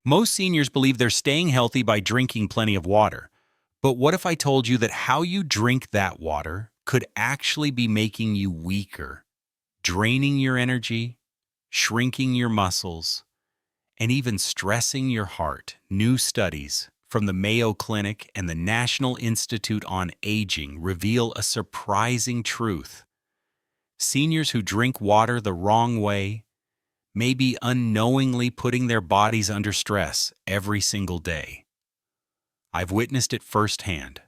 Most seniors believe they're staying healthy by drinking plenty of water. But what if I told you that how you drink that water could actually be making you weaker, draining your energy, shrinking your muscles, and even stressing your heart? New studies from the Mayo Clinic and the National Institute on Aging reveal a surprising truth. Seniors who drink water the wrong way may be unknowingly putting their bodies under stress every single day. I've witnessed it firsthand.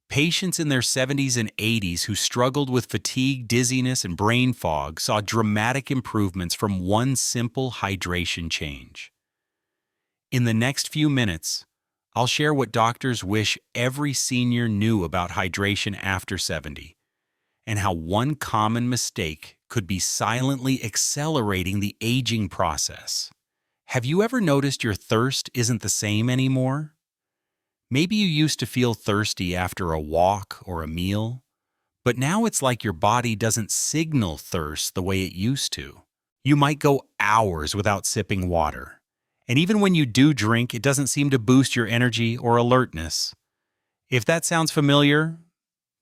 Patients in their 70s and 80s who struggled with fatigue, dizziness, and brain fog saw dramatic improvements from one simple hydration change. In the next few minutes, I'll share what doctors wish every senior knew about hydration after 70, and how one common mistake could be silently accelerating the aging process. Have you ever noticed your thirst isn't the same anymore? Maybe you used to feel thirsty after a walk or a meal, but now it's like your body doesn't signal thirst the way it used to. You might go hours without sipping water, and even when you do drink, it doesn't seem to boost your energy or alertness. If that sounds familiar,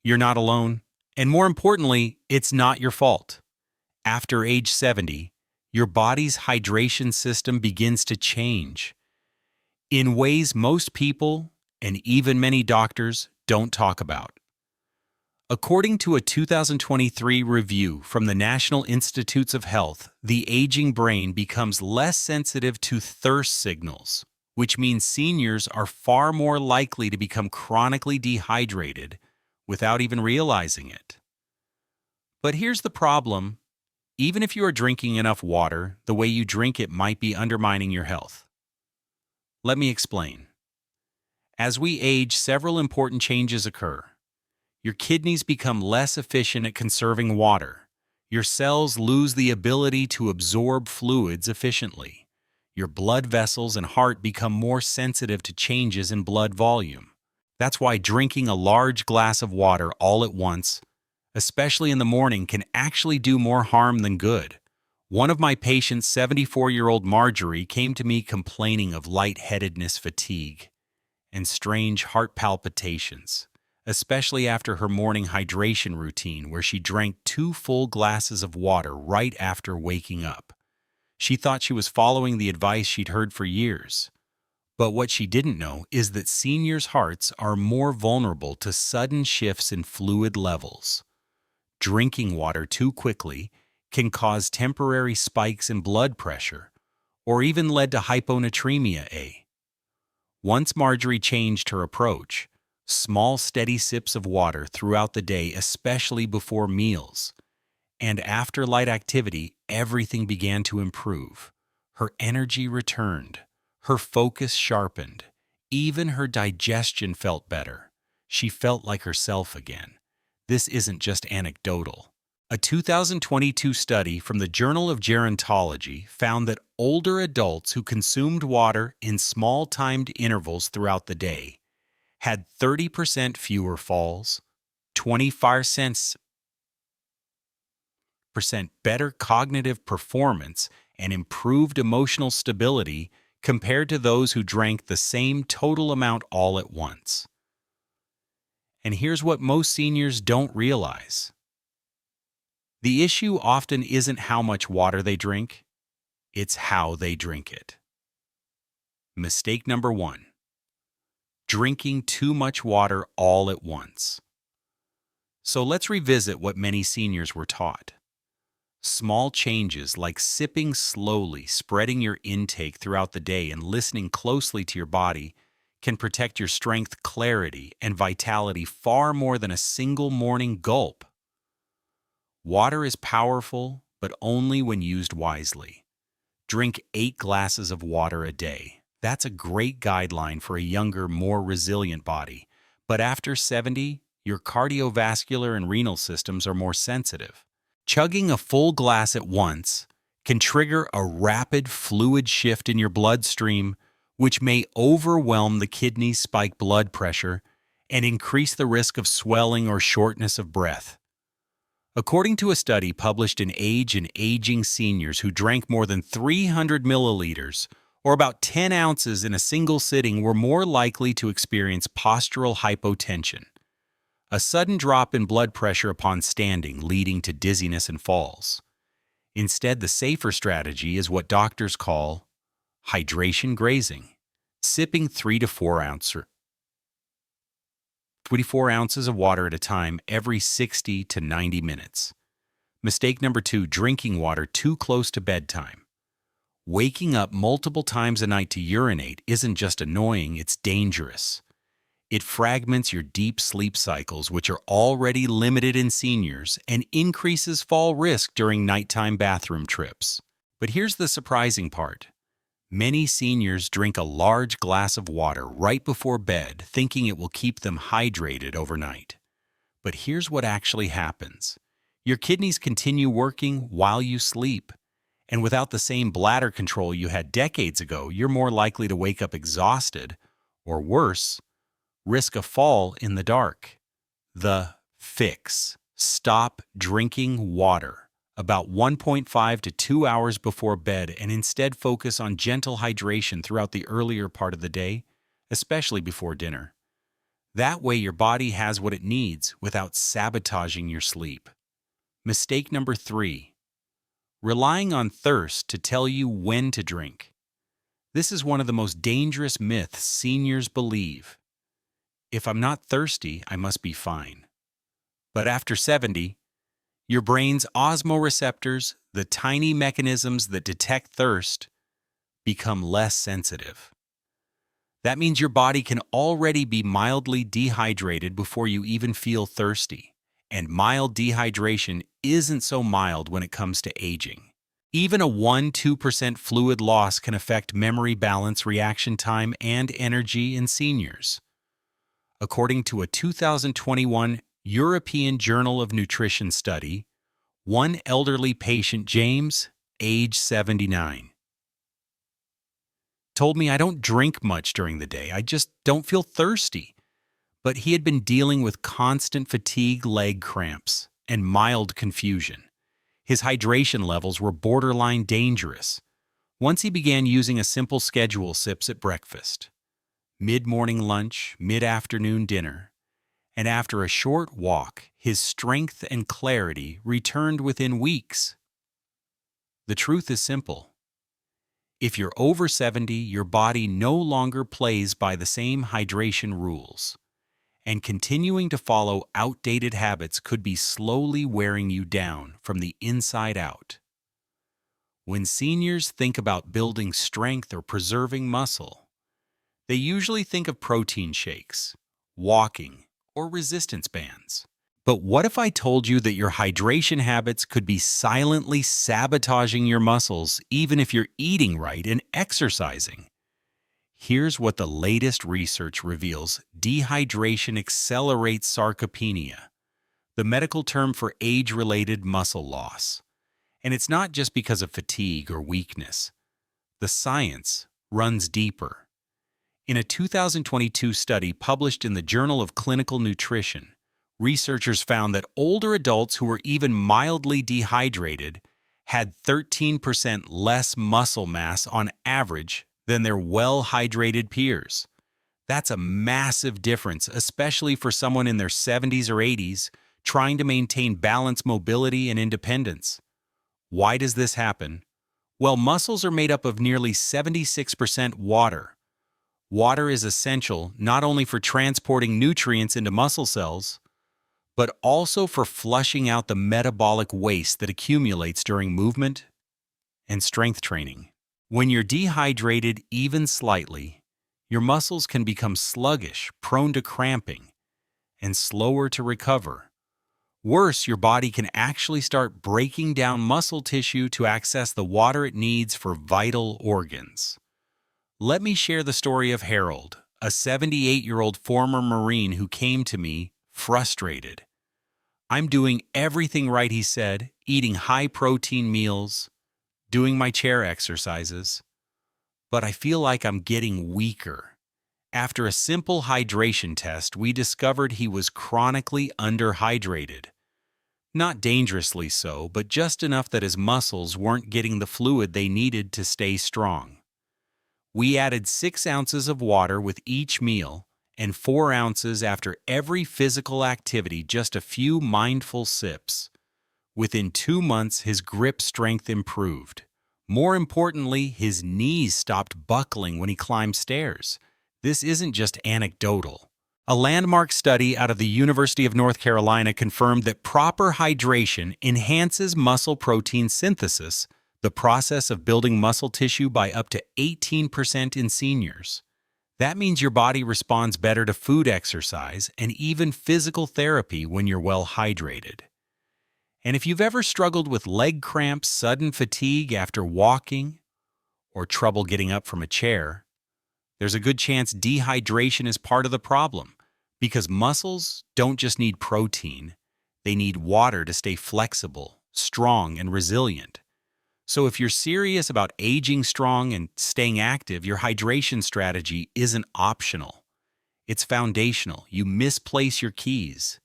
you're not alone. And more importantly, it's not your fault. After age 70, your body's hydration system begins to change in ways most people, and even many doctors, don't talk about. According to a 2023 review from the National Institutes of Health, the aging brain becomes less sensitive to thirst signals, which means seniors are far more likely to become chronically dehydrated without even realizing it. But here's the problem. Even if you are drinking enough water, the way you drink it might be undermining your health. Let me explain. As we age, several important changes occur. Your kidneys become less efficient at conserving water. Your cells lose the ability to absorb fluids efficiently. Your blood vessels and heart become more sensitive to changes in blood volume. That's why drinking a large glass of water all at once, especially in the morning, can actually do more harm than good. One of my patients, 74-year-old Marjorie, came to me complaining of lightheadedness, fatigue, and strange heart palpitations, especially after her morning hydration routine where she drank 2 full glasses of water right after waking up. She thought she was following the advice she'd heard for years. But what she didn't know is that seniors' hearts are more vulnerable to sudden shifts in fluid levels. Drinking water too quickly can cause temporary spikes in blood pressure, or even lead to hyponatremia. Once Marjorie changed her approach, small steady sips of water throughout the day, especially before meals, and after light activity, everything began to improve. Her energy returned, her focus sharpened, even her digestion felt better. She felt like herself again. This isn't just anecdotal. A 2022 study from the Journal of Gerontology found that older adults who consumed water in small timed intervals throughout the day had 30% fewer falls, 25% better cognitive performance, and improved emotional stability compared to those who drank the same total amount all at once. And here's what most seniors don't realize. The issue often isn't how much water they drink, it's how they drink it. Mistake number 1. Drinking too much water all at once. So let's revisit what many seniors were taught. Small changes like sipping slowly, spreading your intake throughout the day, and listening closely to your body can protect your strength, clarity, and vitality far more than a single morning gulp. Water is powerful, but only when used wisely. Drink 8 glasses of water a day. That's a great guideline for a younger, more resilient body. But after 70, your cardiovascular and renal systems are more sensitive. Chugging a full glass at once can trigger a rapid fluid shift in your bloodstream, which may overwhelm the kidneys, spike blood pressure, and increase the risk of swelling or shortness of breath. According to a study published in Age and Aging Seniors who drank more than 300 milliliters, or about 10 ounces in a single sitting, were more likely to experience postural hypotension, a sudden drop in blood pressure upon standing leading to dizziness and falls. Instead, the safer strategy is what doctors call hydration grazing, sipping 24 ounces of water at a time every 60 to 90 minutes. Mistake number 2, drinking water too close to bedtime. Waking up multiple times a night to urinate isn't just annoying, it's dangerous. It fragments your deep sleep cycles, which are already limited in seniors, and increases fall risk during nighttime bathroom trips. But here's the surprising part. Many seniors drink a large glass of water right before bed, thinking it will keep them hydrated overnight. But here's what actually happens. Your kidneys continue working while you sleep. And without the same bladder control you had decades ago, you're more likely to wake up exhausted, or worse, risk a fall in the dark. The fix: stop drinking water about 1.5 to 2 hours before bed and instead focus on gentle hydration throughout the earlier part of the day, especially before dinner. That way your body has what it needs without sabotaging your sleep. Mistake number 3: relying on thirst to tell you when to drink. This is one of the most dangerous myths seniors believe. If I'm not thirsty, I must be fine. But after 70, your brain's osmoreceptors, the tiny mechanisms that detect thirst, become less sensitive. That means your body can already be mildly dehydrated before you even feel thirsty. And mild dehydration isn't so mild when it comes to aging. Even a 1-2% fluid loss can affect memory, balance, reaction time, and energy in seniors. According to a 2021 European Journal of Nutrition study, one elderly patient, James, age 79, told me, "I don't drink much during the day. I just don't feel thirsty." But he had been dealing with constant fatigue, leg cramps, and mild confusion. His hydration levels were borderline dangerous. Once he began using a simple schedule: sips at breakfast, mid-morning lunch, mid-afternoon dinner, and after a short walk, his strength and clarity returned within weeks. The truth is simple. If you're over 70, your body no longer plays by the same hydration rules, and continuing to follow outdated habits could be slowly wearing you down from the inside out. When seniors think about building strength or preserving muscle, they usually think of protein shakes, walking, or resistance bands. But what if I told you that your hydration habits could be silently sabotaging your muscles even if you're eating right and exercising? Here's what the latest research reveals. Dehydration accelerates sarcopenia, the medical term for age-related muscle loss. And it's not just because of fatigue or weakness. The science runs deeper. In a 2022 study published in the Journal of Clinical Nutrition, researchers found that older adults who were even mildly dehydrated had 13% less muscle mass on average than their well-hydrated peers. That's a massive difference, especially for someone in their 70s or 80s trying to maintain balance, mobility, and independence. Why does this happen? Well, muscles are made up of nearly 76% water. Water is essential not only for transporting nutrients into muscle cells, but also for flushing out the metabolic waste that accumulates during movement and strength training. When you're dehydrated even slightly, your muscles can become sluggish, prone to cramping, and slower to recover. Worse, your body can actually start breaking down muscle tissue to access the water it needs for vital organs. Let me share the story of Harold, a 78-year-old former Marine who came to me frustrated. "I'm doing everything right," he said, "eating high-protein meals, doing my chair exercises, but I feel like I'm getting weaker." After a simple hydration test, we discovered he was chronically underhydrated. Not dangerously so, but just enough that his muscles weren't getting the fluid they needed to stay strong. We added 6 ounces of water with each meal and 4 ounces after every physical activity, just a few mindful sips. Within 2 months, his grip strength improved. More importantly, his knees stopped buckling when he climbed stairs. This isn't just anecdotal. A landmark study out of the University of North Carolina confirmed that proper hydration enhances muscle protein synthesis, the process of building muscle tissue, by up to 18% in seniors. That means your body responds better to food, exercise, and even physical therapy when you're well hydrated. And if you've ever struggled with leg cramps, sudden fatigue after walking, or trouble getting up from a chair, there's a good chance dehydration is part of the problem, because muscles don't just need protein, they need water to stay flexible, strong, and resilient. So if you're serious about aging strong and staying active, your hydration strategy isn't optional. It's foundational. You misplace your keys.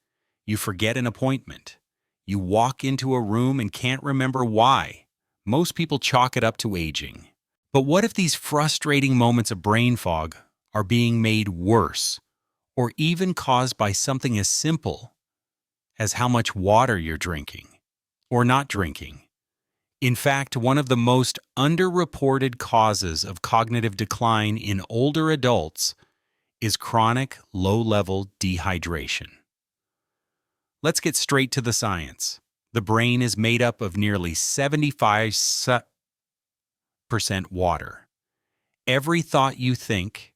You forget an appointment. You walk into a room and can't remember why. Most people chalk it up to aging. But what if these frustrating moments of brain fog are being made worse, or even caused by something as simple as how much water you're drinking or not drinking? In fact, one of the most underreported causes of cognitive decline in older adults is chronic low-level dehydration. Let's get straight to the science. The brain is made up of nearly 75% water. Every thought you think,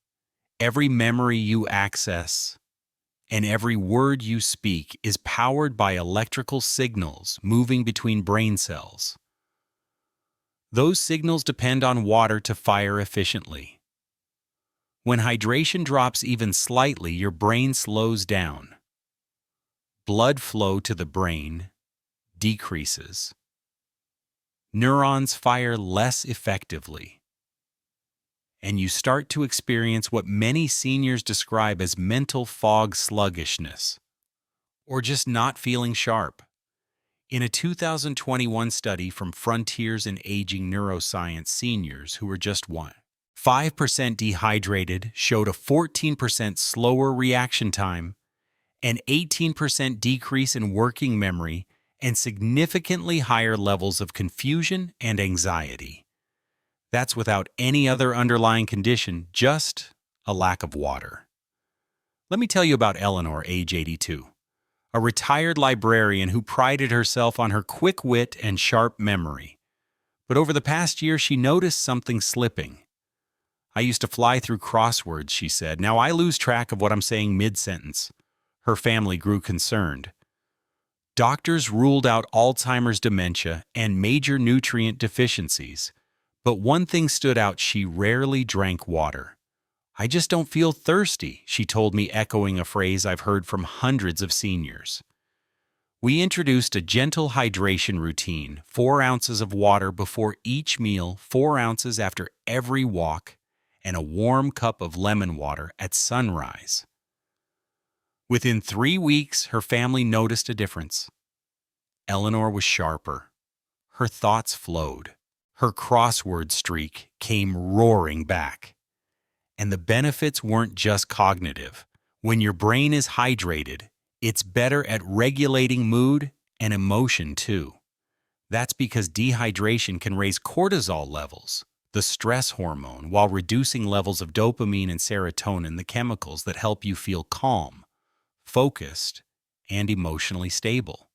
every memory you access, and every word you speak is powered by electrical signals moving between brain cells. Those signals depend on water to fire efficiently. When hydration drops even slightly, your brain slows down. Blood flow to the brain decreases. Neurons fire less effectively. And you start to experience what many seniors describe as mental fog, sluggishness, or just not feeling sharp. In a 2021 study from Frontiers in Aging Neuroscience, seniors who were just 5% dehydrated showed a 14% slower reaction time, an 18% decrease in working memory, and significantly higher levels of confusion and anxiety. That's without any other underlying condition, just a lack of water. Let me tell you about Eleanor, age 82. A retired librarian who prided herself on her quick wit and sharp memory. But over the past year, she noticed something slipping. "I used to fly through crosswords," she said. "Now I lose track of what I'm saying mid-sentence." Her family grew concerned. Doctors ruled out Alzheimer's, dementia, and major nutrient deficiencies. But one thing stood out: she rarely drank water. "I just don't feel thirsty," she told me, echoing a phrase I've heard from hundreds of seniors. We introduced a gentle hydration routine: 4 ounces of water before each meal, 4 ounces after every walk, and a warm cup of lemon water at sunrise. Within 3 weeks, her family noticed a difference. Eleanor was sharper. Her thoughts flowed. Her crossword streak came roaring back. And the benefits weren't just cognitive. When your brain is hydrated, it's better at regulating mood and emotion too. That's because dehydration can raise cortisol levels, the stress hormone, while reducing levels of dopamine and serotonin, the chemicals that help you feel calm, focused, and emotionally stable.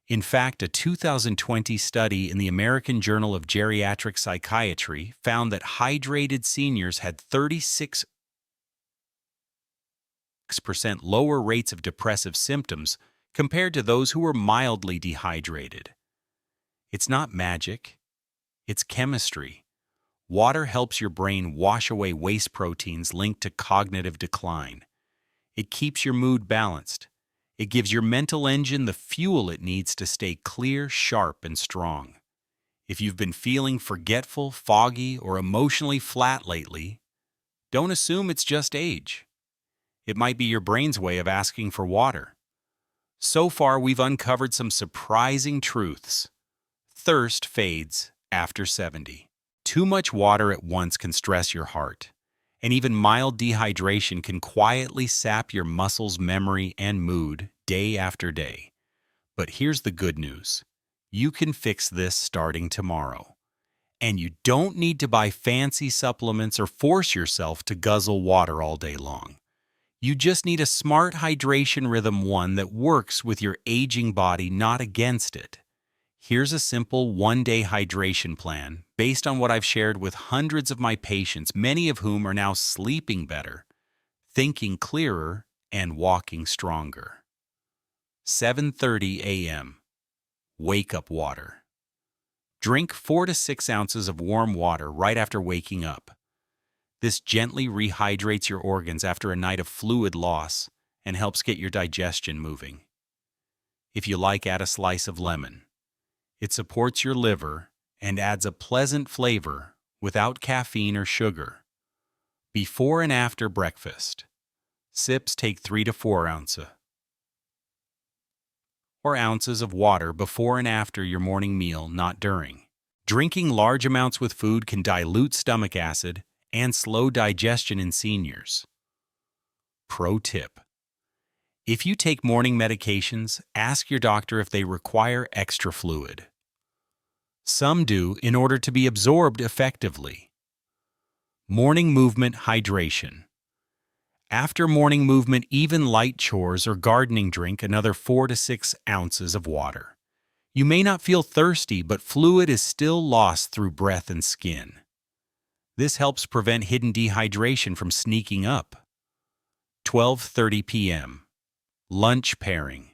In fact, a 2020 study in the American Journal of Geriatric Psychiatry found that hydrated seniors had 36% lower rates of depressive symptoms compared to those who were mildly dehydrated. It's not magic, it's chemistry. Water helps your brain wash away waste proteins linked to cognitive decline. It keeps your mood balanced. It gives your mental engine the fuel it needs to stay clear, sharp, and strong. If you've been feeling forgetful, foggy, or emotionally flat lately, don't assume it's just age. It might be your brain's way of asking for water. So far, we've uncovered some surprising truths. Thirst fades after 70. Too much water at once can stress your heart, and even mild dehydration can quietly sap your muscles' memory and mood day after day. But here's the good news. You can fix this starting tomorrow. And you don't need to buy fancy supplements or force yourself to guzzle water all day long. You just need a smart hydration rhythm, one that works with your aging body, not against it. Here's a simple one-day hydration plan based on what I've shared with hundreds of my patients, many of whom are now sleeping better, thinking clearer, and walking stronger. 7:30 a.m. Wake up water. Drink 4 to 6 ounces of warm water right after waking up. This gently rehydrates your organs after a night of fluid loss and helps get your digestion moving. If you like, add a slice of lemon. It supports your liver and adds a pleasant flavor without caffeine or sugar. Before and after breakfast, sips take 3 to 4 ounces of water before and after your morning meal, not during. Drinking large amounts with food can dilute stomach acid and slow digestion in seniors. Pro tip: if you take morning medications, ask your doctor if they require extra fluid. Some do in order to be absorbed effectively. Morning movement hydration. After morning movement, even light chores or gardening, drink another 4 to 6 ounces of water. You may not feel thirsty, but fluid is still lost through breath and skin. This helps prevent hidden dehydration from sneaking up. 12:30 p.m. Lunch pairing.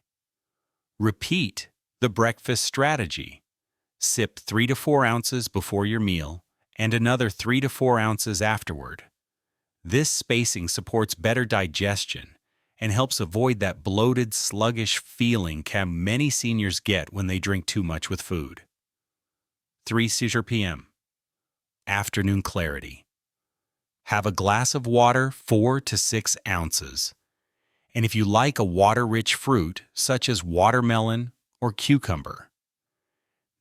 Repeat the breakfast strategy. Sip 3 to 4 ounces before your meal and another 3 to 4 ounces afterward. This spacing supports better digestion and helps avoid that bloated, sluggish feeling many seniors get when they drink too much with food. 3:00 p.m. Afternoon clarity. Have a glass of water 4 to 6 ounces. And if you like a water-rich fruit, such as watermelon or cucumber,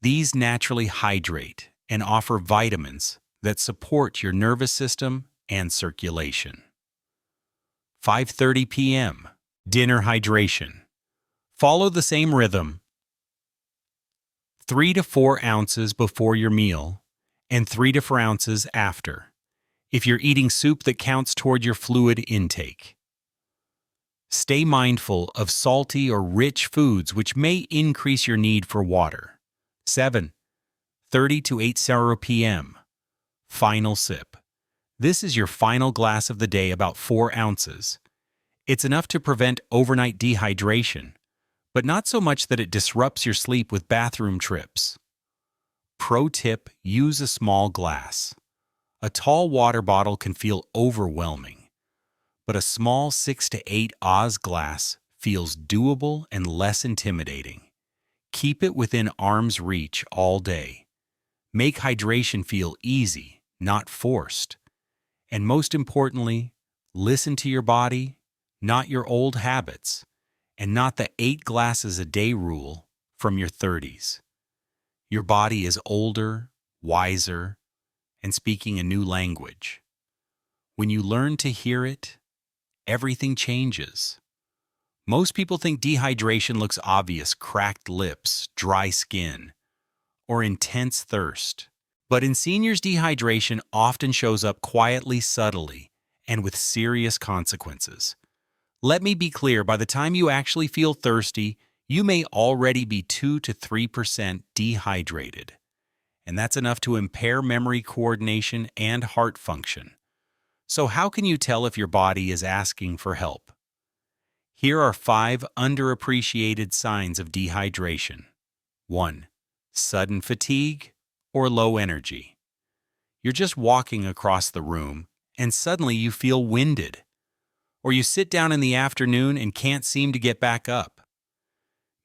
these naturally hydrate and offer vitamins that support your nervous system and circulation. 5:30 p.m. Dinner hydration. Follow the same rhythm. 3 to 4 ounces before your meal and 3 to 4 ounces after, if you're eating soup that counts toward your fluid intake. Stay mindful of salty or rich foods which may increase your need for water. 7:30 to 8:00 p.m. Final sip. This is your final glass of the day, about 4 ounces. It's enough to prevent overnight dehydration, but not so much that it disrupts your sleep with bathroom trips. Pro tip: use a small glass. A tall water bottle can feel overwhelming, but a small 6 to 8 oz glass feels doable and less intimidating. Keep it within arm's reach all day. Make hydration feel easy, not forced. And most importantly, listen to your body, not your old habits, and not the 8 glasses a day rule from your 30s. Your body is older, wiser, and speaking a new language. When you learn to hear it, everything changes. Most people think dehydration looks obvious: cracked lips, dry skin, or intense thirst. But in seniors, dehydration often shows up quietly, subtly, and with serious consequences. Let me be clear, by the time you actually feel thirsty, you may already be 2 to 3% dehydrated. And that's enough to impair memory, coordination, and heart function. So how can you tell if your body is asking for help? Here are 5 underappreciated signs of dehydration. 1. Sudden fatigue or low energy. You're just walking across the room and suddenly you feel winded. Or you sit down in the afternoon and can't seem to get back up.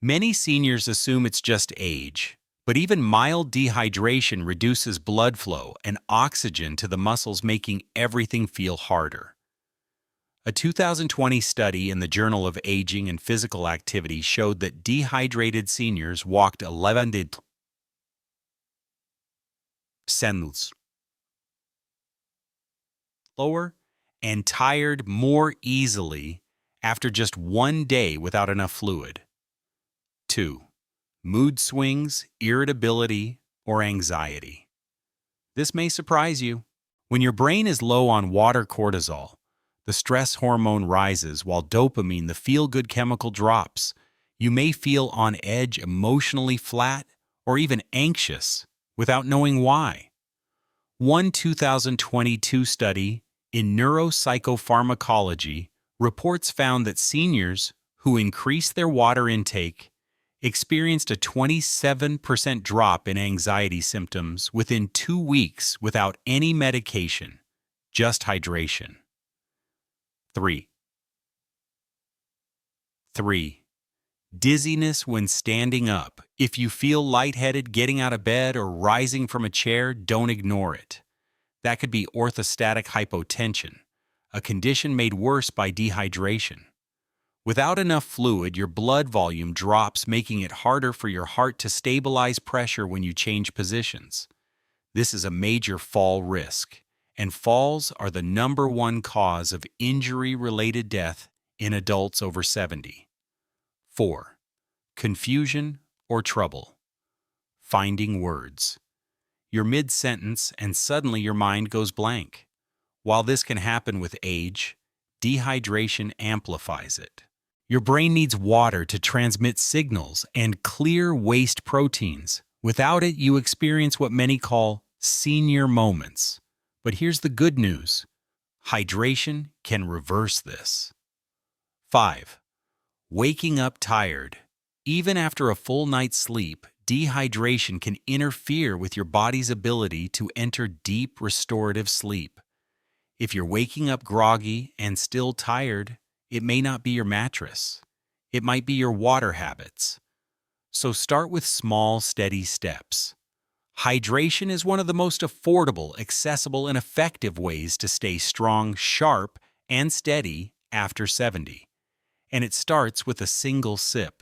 Many seniors assume it's just age, but even mild dehydration reduces blood flow and oxygen to the muscles, making everything feel harder. A 2020 study in the Journal of Aging and Physical Activity showed that dehydrated seniors walked 11 centimeters slower and tired more easily after just one day without enough fluid. 2. Mood swings, irritability, or anxiety. This may surprise you. When your brain is low on water cortisol, the stress hormone rises while dopamine, the feel-good chemical, drops. You may feel on edge, emotionally flat, or even anxious without knowing why. One 2022 study in neuropsychopharmacology reports found that seniors who increased their water intake experienced a 27% drop in anxiety symptoms within 2 weeks without any medication, just hydration. 3. Dizziness when standing up. If you feel lightheaded getting out of bed or rising from a chair, don't ignore it. That could be orthostatic hypotension, a condition made worse by dehydration. Without enough fluid, your blood volume drops, making it harder for your heart to stabilize pressure when you change positions. This is a major fall risk, and falls are the #1 cause of injury-related death in adults over 70. 4. Confusion or trouble. Finding words. You're mid-sentence and suddenly your mind goes blank. While this can happen with age, dehydration amplifies it. Your brain needs water to transmit signals and clear waste proteins. Without it, you experience what many call senior moments. But here's the good news. Hydration can reverse this. 5. Waking up tired. Even after a full night's sleep, dehydration can interfere with your body's ability to enter deep restorative sleep. If you're waking up groggy and still tired, it may not be your mattress. It might be your water habits. So start with small, steady steps. Hydration is one of the most affordable, accessible, and effective ways to stay strong, sharp, and steady after 70. And it starts with a single sip.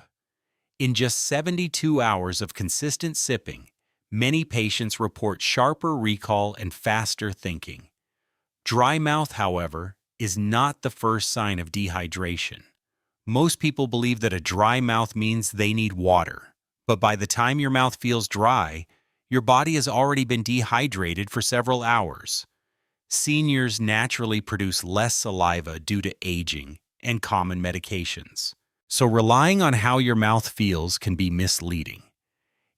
In just 72 hours of consistent sipping, many patients report sharper recall and faster thinking. Dry mouth, however, is not the first sign of dehydration. Most people believe that a dry mouth means they need water, but by the time your mouth feels dry, your body has already been dehydrated for several hours. Seniors naturally produce less saliva due to aging and common medications, so relying on how your mouth feels can be misleading.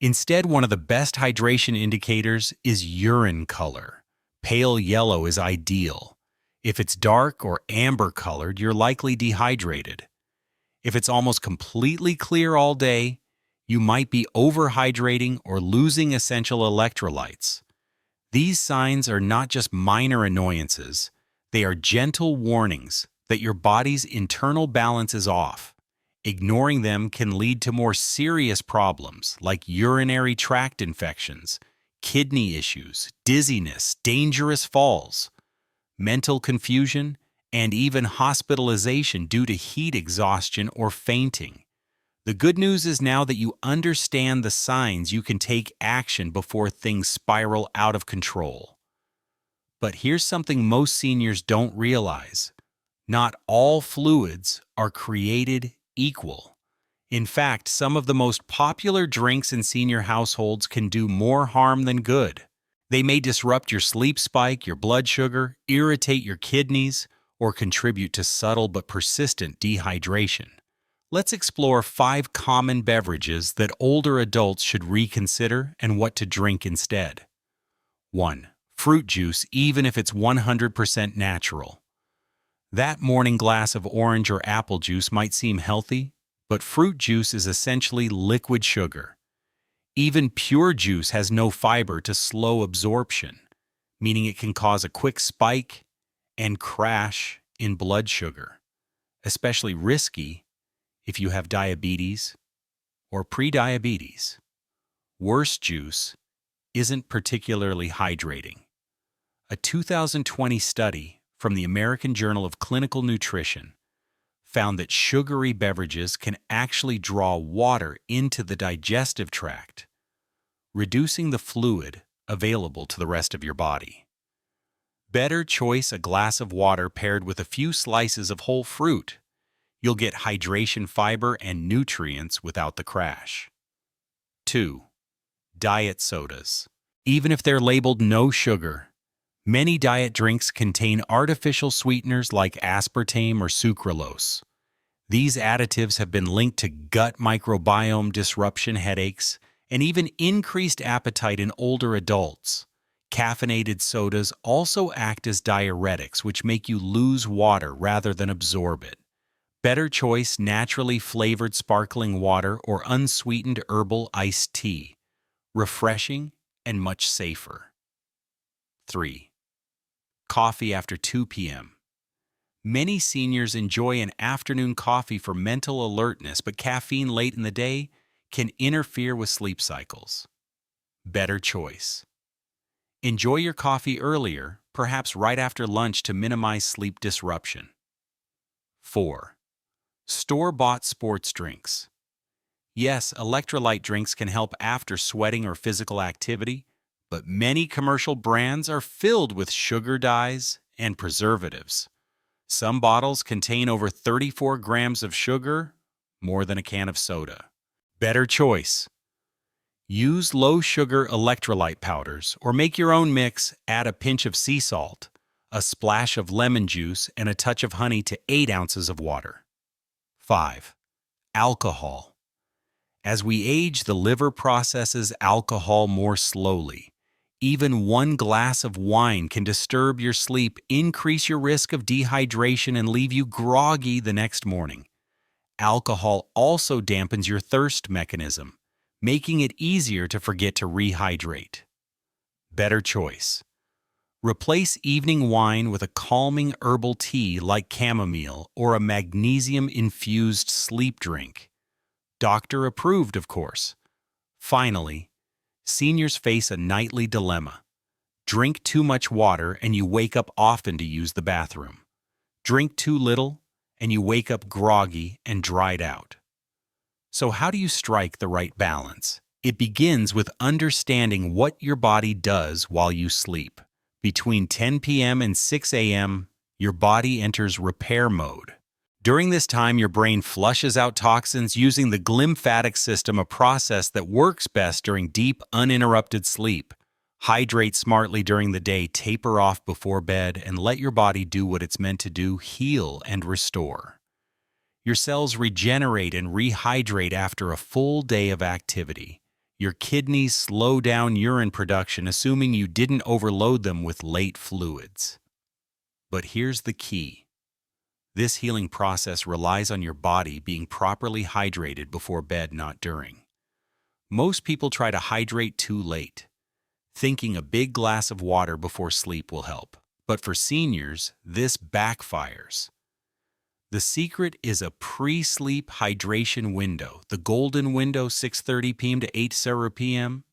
Instead, one of the best hydration indicators is urine color. Pale yellow is ideal. If it's dark or amber colored, you're likely dehydrated. If it's almost completely clear all day, you might be overhydrating or losing essential electrolytes. These signs are not just minor annoyances, they are gentle warnings that your body's internal balance is off. Ignoring them can lead to more serious problems like urinary tract infections, kidney issues, dizziness, dangerous falls, mental confusion, and even hospitalization due to heat exhaustion or fainting. The good news is now that you understand the signs, you can take action before things spiral out of control. But here's something most seniors don't realize. Not all fluids are created equal. In fact, some of the most popular drinks in senior households can do more harm than good. They may disrupt your sleep, spike your blood sugar, irritate your kidneys, or contribute to subtle but persistent dehydration. Let's explore 5 common beverages that older adults should reconsider and what to drink instead. 1. Fruit juice, even if it's 100% natural. That morning glass of orange or apple juice might seem healthy, but fruit juice is essentially liquid sugar. Even pure juice has no fiber to slow absorption, meaning it can cause a quick spike and crash in blood sugar, especially risky if you have diabetes or prediabetes. Worse, juice isn't particularly hydrating. A 2020 study from the American Journal of Clinical Nutrition found that sugary beverages can actually draw water into the digestive tract, reducing the fluid available to the rest of your body. Better choice a glass of water paired with a few slices of whole fruit. You'll get hydration, fiber, and nutrients without the crash. 2. Diet sodas. Even if they're labeled no sugar, many diet drinks contain artificial sweeteners like aspartame or sucralose. These additives have been linked to gut microbiome disruption, headaches, and even increased appetite in older adults. Caffeinated sodas also act as diuretics, which make you lose water rather than absorb it. Better choice naturally flavored sparkling water or unsweetened herbal iced tea. Refreshing and much safer. 3. Coffee after 2 p.m. Many seniors enjoy an afternoon coffee for mental alertness, but caffeine late in the day can interfere with sleep cycles. Better choice. Enjoy your coffee earlier, perhaps right after lunch, to minimize sleep disruption. 4. Store-bought sports drinks. Yes, electrolyte drinks can help after sweating or physical activity, but many commercial brands are filled with sugar dyes and preservatives. Some bottles contain over 34 grams of sugar, more than a can of soda. Better choice. Use low-sugar electrolyte powders or make your own mix. Add a pinch of sea salt, a splash of lemon juice, and a touch of honey to 8 ounces of water. 5. Alcohol. As we age, the liver processes alcohol more slowly. Even one glass of wine can disturb your sleep, increase your risk of dehydration, and leave you groggy the next morning. Alcohol also dampens your thirst mechanism, making it easier to forget to rehydrate. Better choice. Replace evening wine with a calming herbal tea like chamomile or a magnesium-infused sleep drink. Doctor approved, of course. Finally, seniors face a nightly dilemma. Drink too much water and you wake up often to use the bathroom. Drink too little and you wake up groggy and dried out. So how do you strike the right balance? It begins with understanding what your body does while you sleep. Between 10 p.m. and 6 a.m., your body enters repair mode. During this time, your brain flushes out toxins using the glymphatic system, a process that works best during deep, uninterrupted sleep. Hydrate smartly during the day, taper off before bed, and let your body do what it's meant to do: heal and restore. Your cells regenerate and rehydrate after a full day of activity. Your kidneys slow down urine production, assuming you didn't overload them with late fluids. But here's the key. This healing process relies on your body being properly hydrated before bed, not during. Most people try to hydrate too late, thinking a big glass of water before sleep will help. But for seniors, this backfires. The secret is a pre-sleep hydration window, the golden window, 6:30 p.m. to 8:00 p.m.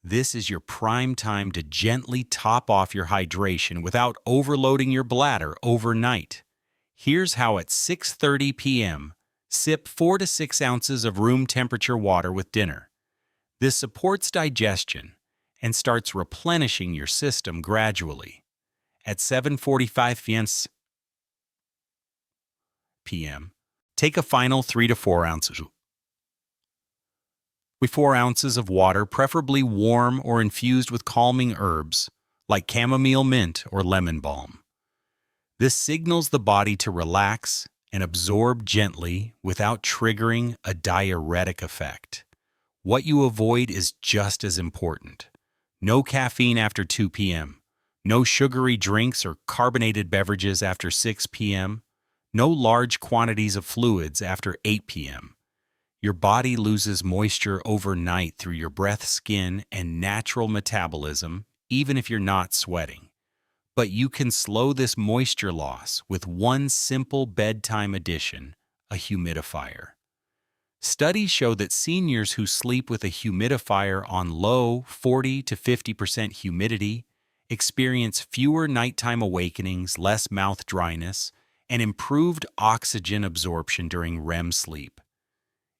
This is your prime time to gently top off your hydration without overloading your bladder overnight. Here's how: at 6:30 p.m., sip 4 to 6 ounces of room temperature water with dinner. This supports digestion and starts replenishing your system gradually. At 7:45 p.m., take a final 3 to 4 ounces. With 4 ounces of water, preferably warm or infused with calming herbs like chamomile, mint, or lemon balm. This signals the body to relax and absorb gently without triggering a diuretic effect. What you avoid is just as important. No caffeine after 2 p.m., no sugary drinks or carbonated beverages after 6 p.m., no large quantities of fluids after 8 p.m. Your body loses moisture overnight through your breath, skin, and natural metabolism, even if you're not sweating. But you can slow this moisture loss with one simple bedtime addition: a humidifier. Studies show that seniors who sleep with a humidifier on low 40 to 50% humidity experience fewer nighttime awakenings, less mouth dryness, and improved oxygen absorption during REM sleep.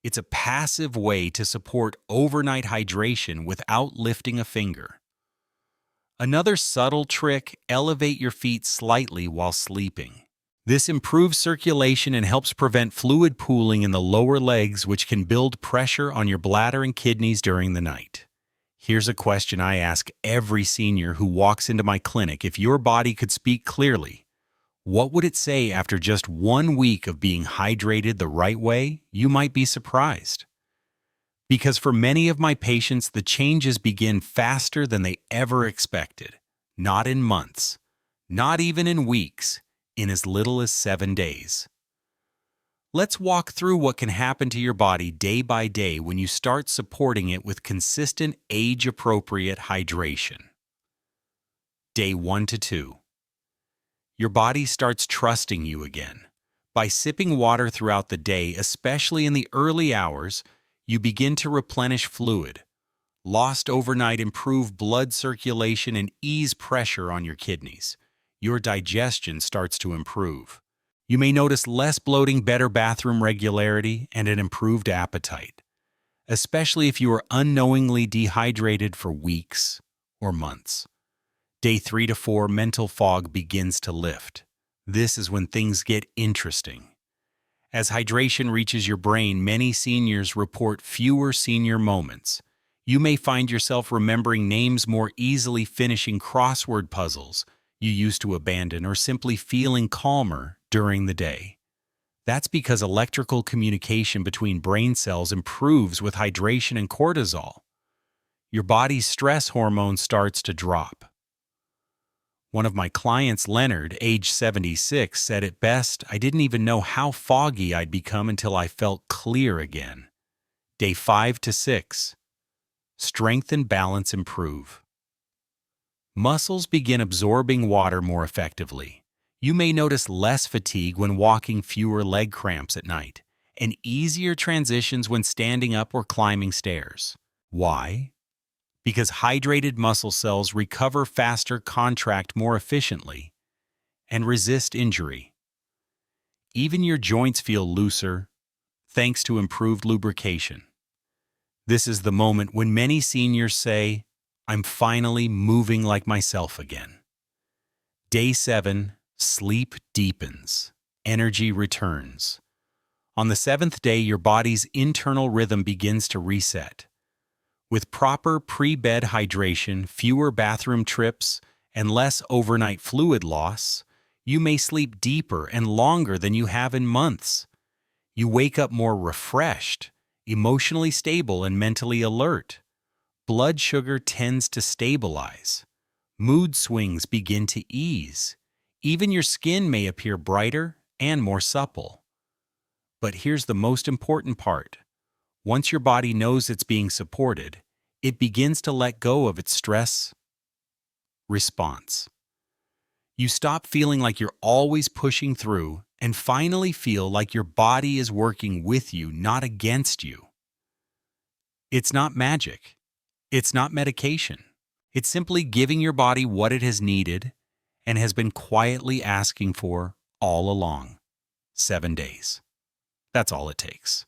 It's a passive way to support overnight hydration without lifting a finger. Another subtle trick, elevate your feet slightly while sleeping. This improves circulation and helps prevent fluid pooling in the lower legs, which can build pressure on your bladder and kidneys during the night. Here's a question I ask every senior who walks into my clinic. If your body could speak clearly, what would it say after just 1 week of being hydrated the right way? You might be surprised. Because for many of my patients, the changes begin faster than they ever expected. Not in months, not even in weeks, in as little as 7 days. Let's walk through what can happen to your body day by day when you start supporting it with consistent, age-appropriate hydration. Day 1 to 2. Your body starts trusting you again. By sipping water throughout the day, especially in the early hours, you begin to replenish fluid. Lost overnight improve blood circulation and ease pressure on your kidneys. Your digestion starts to improve. You may notice less bloating, better bathroom regularity, and an improved appetite, especially if you are unknowingly dehydrated for weeks or months. Day 3 to 4, mental fog begins to lift. This is when things get interesting. As hydration reaches your brain, many seniors report fewer senior moments. You may find yourself remembering names more easily, finishing crossword puzzles you used to abandon, or simply feeling calmer during the day. That's because electrical communication between brain cells improves with hydration and cortisol. Your body's stress hormone starts to drop. One of my clients, Leonard, age 76, said it best, "I didn't even know how foggy I'd become until I felt clear again." Day 5 to 6. Strength and balance improve. Muscles begin absorbing water more effectively. You may notice less fatigue when walking, fewer leg cramps at night, and easier transitions when standing up or climbing stairs. Why? Because hydrated muscle cells recover faster, contract more efficiently, and resist injury. Even your joints feel looser, thanks to improved lubrication. This is the moment when many seniors say, "I'm finally moving like myself again." Day 7, sleep deepens. Energy returns. On the 7th day, your body's internal rhythm begins to reset. With proper pre-bed hydration, fewer bathroom trips, and less overnight fluid loss, you may sleep deeper and longer than you have in months. You wake up more refreshed, emotionally stable, and mentally alert. Blood sugar tends to stabilize. Mood swings begin to ease. Even your skin may appear brighter and more supple. But here's the most important part. Once your body knows it's being supported, it begins to let go of its stress response. You stop feeling like you're always pushing through and finally feel like your body is working with you, not against you. It's not magic. It's not medication. It's simply giving your body what it has needed and has been quietly asking for all along. 7 days. That's all it takes.